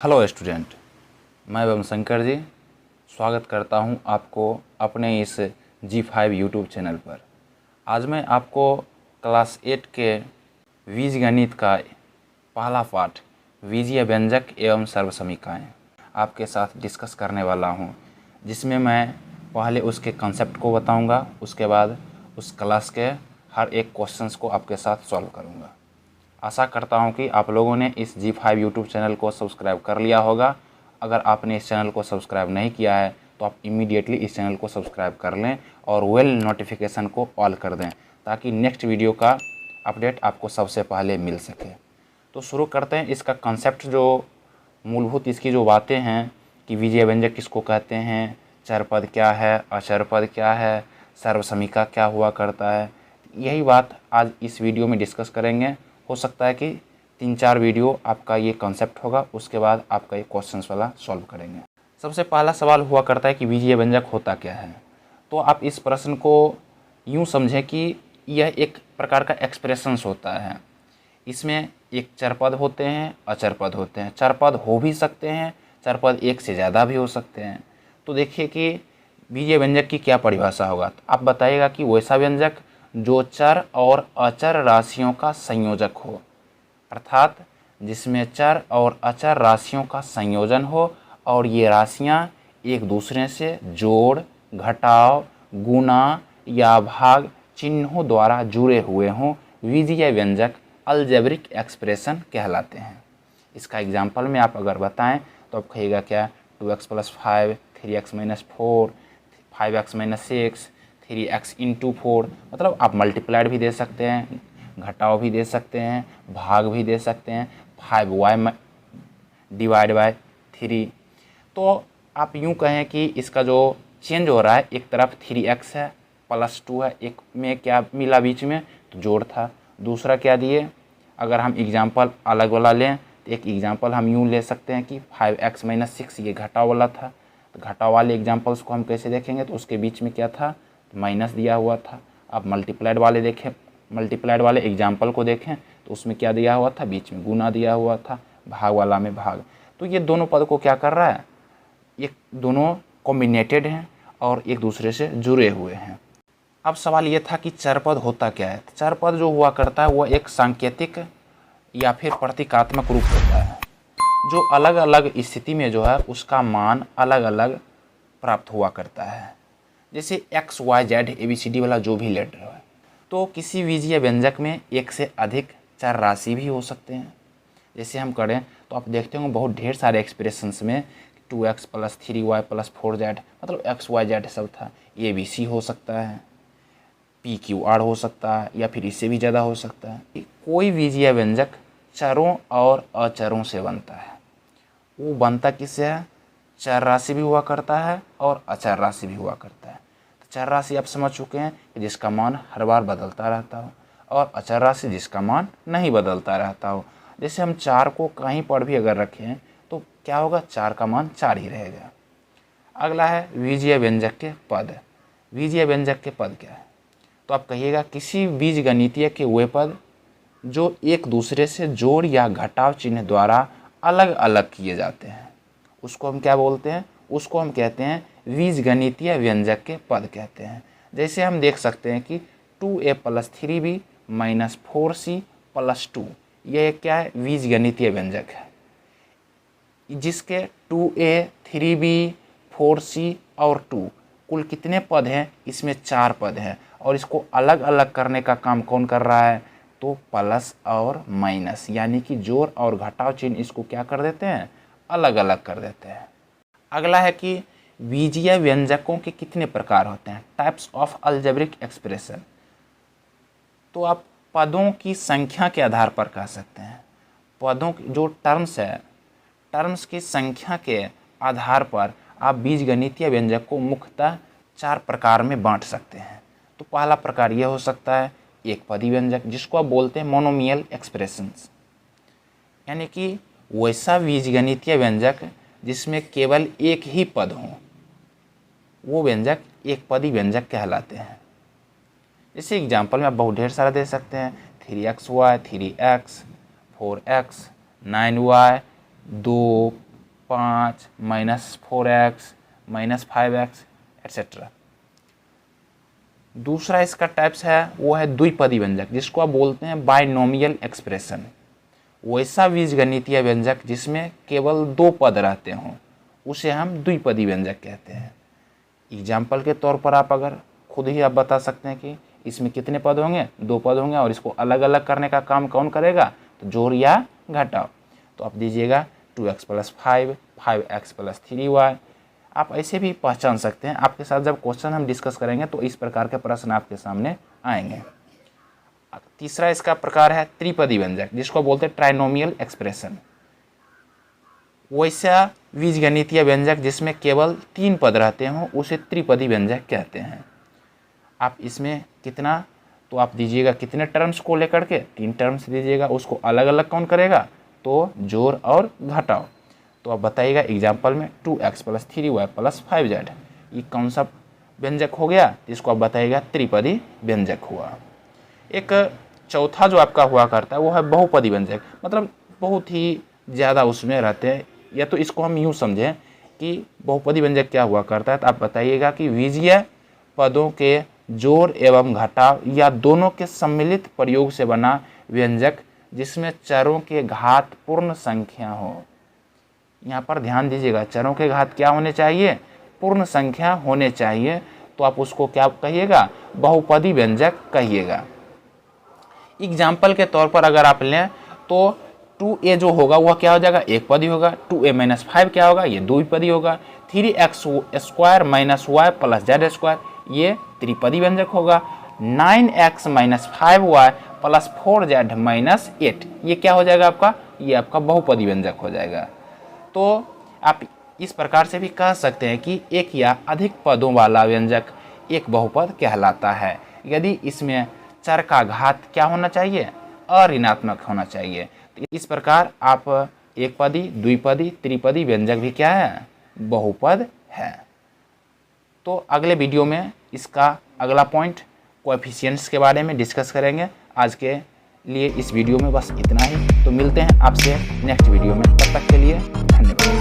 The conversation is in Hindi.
हेलो स्टूडेंट, मैं एवं शंकर जी स्वागत करता हूं आपको अपने इस G5 यूट्यूब चैनल पर। आज मैं आपको क्लास 8 के बीजगणित का पहला पाठ बीजीय व्यंजक एवं सर्वसमीकाएँ आपके साथ डिस्कस करने वाला हूं, जिसमें मैं पहले उसके कंसेप्ट को बताऊंगा, उसके बाद उस क्लास के हर एक क्वेश्चंस को आपके साथ सॉल्व करूंगा। आशा करता हूं कि आप लोगों ने इस G5 यूट्यूब चैनल को सब्सक्राइब कर लिया होगा। अगर आपने इस चैनल को सब्सक्राइब नहीं किया है तो आप इमीडिएटली इस चैनल को सब्सक्राइब कर लें और वेल नोटिफिकेशन को ऑल कर दें, ताकि नेक्स्ट वीडियो का अपडेट आपको सबसे पहले मिल सके। तो शुरू करते हैं। इसका कंसेप्ट जो मूलभूत इसकी जो बातें हैं कि बीजीय व्यंजक किसको कहते हैं, चरपद क्या है, अचरपद क्या है, सर्वसमीका क्या हुआ करता है, यही बात आज इस वीडियो में डिस्कस करेंगे। हो सकता है कि 3-4 वीडियो आपका ये कंसेप्ट होगा, उसके बाद आपका ये क्वेश्चंस वाला सॉल्व करेंगे। सबसे पहला सवाल हुआ करता है कि बीजीय व्यंजक होता क्या है। तो आप इस प्रश्न को यूँ समझें कि यह एक प्रकार का एक्सप्रेशंस होता है। इसमें एक चरपद होते हैं, अचरपद होते हैं। चरपद हो भी सकते हैं, चरपद एक से ज़्यादा भी हो सकते हैं। तो देखिए कि बीजीय व्यंजक की क्या परिभाषा होगा। तो आप बताइएगा कि वैसा व्यंजक जो चर और अचर राशियों का संयोजक हो, अर्थात जिसमें चर और अचर राशियों का संयोजन हो और ये राशियां एक दूसरे से जोड़, घटाव, गुणा या भाग चिन्हों द्वारा जुड़े हुए हों, बीजीय व्यंजक अलजेब्रिक एक्सप्रेशन कहलाते हैं। इसका एग्जाम्पल में आप अगर बताएं तो आप कहिएगा क्या, 2x + 5, 3x - 4, 5x - 6, 3x × 4। मतलब आप मल्टीप्लाइड भी दे सकते हैं, घटाव भी दे सकते हैं, भाग भी दे सकते हैं, 5y / 3। तो आप यूँ कहें कि इसका जो चेंज हो रहा है, एक तरफ 3x है, +2 है, एक में क्या मिला बीच में, तो जोड़ था। दूसरा क्या दिए, अगर हम एग्जाम्पल अलग वाला लें तो एक एग्जाम्पल हम यूँ ले सकते हैं कि 5x - 6 ये घटाव वाला था। तो घटाव वाले एग्जाम्पल्स को हम कैसे देखेंगे, तो उसके बीच में क्या था, माइनस दिया हुआ था। अब मल्टीप्लाइड वाले देखें, मल्टीप्लाइड वाले एग्जाम्पल को देखें तो उसमें क्या दिया हुआ था, बीच में गुना दिया हुआ था, भाग वाला में भाग। तो ये दोनों पद को क्या कर रहा है, ये दोनों कॉम्बिनेटेड हैं और एक दूसरे से जुड़े हुए हैं। अब सवाल ये था कि चरपद होता क्या है। चरपद जो हुआ करता है वह एक सांकेतिक या फिर प्रतीकात्मक रूप होता है, जो अलग अलग स्थिति में जो है उसका मान अलग अलग प्राप्त हुआ करता है। जैसे x, y, z ABCD वाला जो भी लेटर है, तो किसी बीजीय व्यंजक में एक से अधिक चर राशि भी हो सकते हैं। जैसे हम करें तो आप देखते होंगे बहुत ढेर सारे एक्सप्रेशंस में 2x + 3y + 4z, मतलब x, y, z सब था। ABC हो सकता है, PQR हो सकता है, या फिर इससे भी ज़्यादा हो सकता है। कोई बीजीय व्यंजक चरों और अचरों से बनता है। वो बनता किससे है, चर राशि भी हुआ करता है और अचर राशि भी हुआ करता है। तो चर राशि आप समझ चुके हैं कि जिसका मान हर बार बदलता रहता हो, और अचर राशि जिसका मान नहीं बदलता रहता हो। जैसे हम 4 को कहीं पर भी अगर रखें तो क्या होगा, 4 का मान 4 ही रहेगा। अगला है बीजीय व्यंजक के पद। बीजीय व्यंजक के पद क्या है, तो आप कहिएगा किसी बीजगणितीय के वे पद जो एक दूसरे से जोड़ या घटाव चिन्ह द्वारा अलग अलग किए जाते हैं, उसको हम क्या बोलते हैं, उसको हम कहते हैं बीजगणितीय व्यंजक के पद कहते हैं। जैसे हम देख सकते हैं कि 2a + 3b - 4c + 2, यह क्या है, बीजगणितीय व्यंजक है, जिसके 2a, 3b, 4c और 2 कुल कितने पद हैं, इसमें 4 पद हैं। और इसको अलग अलग करने का काम कौन कर रहा है, तो प्लस और माइनस, यानी कि जोड़ और घटाव चिन्ह इसको क्या कर देते हैं, अलग अलग कर देते हैं। अगला है कि बीजीय व्यंजकों के कितने प्रकार होते हैं, टाइप्स ऑफ अलजेब्रिक एक्सप्रेशन। तो आप पदों की संख्या के आधार पर कह सकते हैं। पदों की जो टर्म्स है, टर्म्स की संख्या के आधार पर आप बीजगणितीय व्यंजक को मुख्यतः 4 प्रकार में बांट सकते हैं। तो पहला प्रकार यह हो सकता है एक पदी व्यंजक, जिसको आप बोलते हैं मोनोमियल एक्सप्रेशंस, यानी कि वैसा बीजगणितीय व्यंजक जिसमें केवल एक ही पद हो, वो व्यंजक एक पदी व्यंजक कहलाते हैं। जैसे एग्जाम्पल में आप बहुत ढेर सारा दे सकते हैं, 3xy, 3x, 4x, 9y, 2, -5, -4x, -5x etcetera. दूसरा इसका टाइप्स है वो है द्विपदी व्यंजक, जिसको आप बोलते हैं बाइनोमियल एक्सप्रेशन। वैसा बीजगणितीय व्यंजक जिसमें केवल 2 पद रहते हों उसे हम द्विपदी व्यंजक कहते हैं। एग्जाम्पल के तौर पर आप अगर खुद ही आप बता सकते हैं कि इसमें कितने पद होंगे, 2 पद होंगे, और इसको अलग अलग करने का काम कौन करेगा, तो जोड़ या घटाव। तो आप दीजिएगा 2x + 5, 5x + 3y। आप ऐसे भी पहचान सकते हैं। आपके साथ जब क्वेश्चन हम डिस्कस करेंगे तो इस प्रकार के प्रश्न आपके सामने आएंगे। तीसरा इसका प्रकार है त्रिपदी व्यंजक, जिसको बोलते हैं ट्राइनोमियल एक्सप्रेशन। वैसा बीजगणितीय व्यंजक जिसमें केवल 3 पद रहते हों उसे त्रिपदी व्यंजक कहते हैं। आप इसमें कितना, तो आप दीजिएगा कितने टर्म्स को लेकर के, 3 टर्म्स दीजिएगा, उसको अलग अलग कौन करेगा, तो जोड़ और घटाव। तो आप बताइएगा एग्जाम्पल में 2x + 3y + 5z, ये कौन सा व्यंजक हो गया, इसको आप बताइएगा त्रिपदी व्यंजक हुआ। एक चौथा जो आपका हुआ करता है वो है बहुपदी व्यंजक, मतलब बहुत ही ज़्यादा उसमें रहते हैं। या तो इसको हम यूँ समझें कि बहुपदी व्यंजक क्या हुआ करता है, तो आप बताइएगा कि बीजीय पदों के जोड़ एवं घटाव या दोनों के सम्मिलित प्रयोग से बना व्यंजक जिसमें चरों के घात पूर्ण संख्या हो। यहाँ पर ध्यान दीजिएगा, चरों के घात क्या होने चाहिए, पूर्ण संख्या होने चाहिए। तो आप उसको क्या कहिएगा, बहुपदी व्यंजक कहिएगा। एग्जाम्पल के तौर पर अगर आप लें तो 2a जो होगा वह क्या हो जाएगा, एक पदी होगा। 2a - 5 क्या होगा, ये द्विपदी होगा। 3x² - y + z², ये त्रिपदी व्यंजक होगा। 9x - 5y + 4z - 8, ये क्या हो जाएगा आपका, ये आपका बहुपदी व्यंजक हो जाएगा। तो आप इस प्रकार से भी कह सकते हैं कि एक या अधिक पदों वाला व्यंजक एक बहुपद कहलाता है यदि इसमें चर का घात क्या होना चाहिए, अऋणात्मक होना चाहिए। तो इस प्रकार आप एक पदी, द्विपदी, त्रिपदी व्यंजक भी क्या है, बहुपद है। तो अगले वीडियो में इसका अगला पॉइंट कोएफिशिएंट्स के बारे में डिस्कस करेंगे। आज के लिए इस वीडियो में बस इतना ही। तो मिलते हैं आपसे नेक्स्ट वीडियो में, तब तक के लिए धन्यवाद।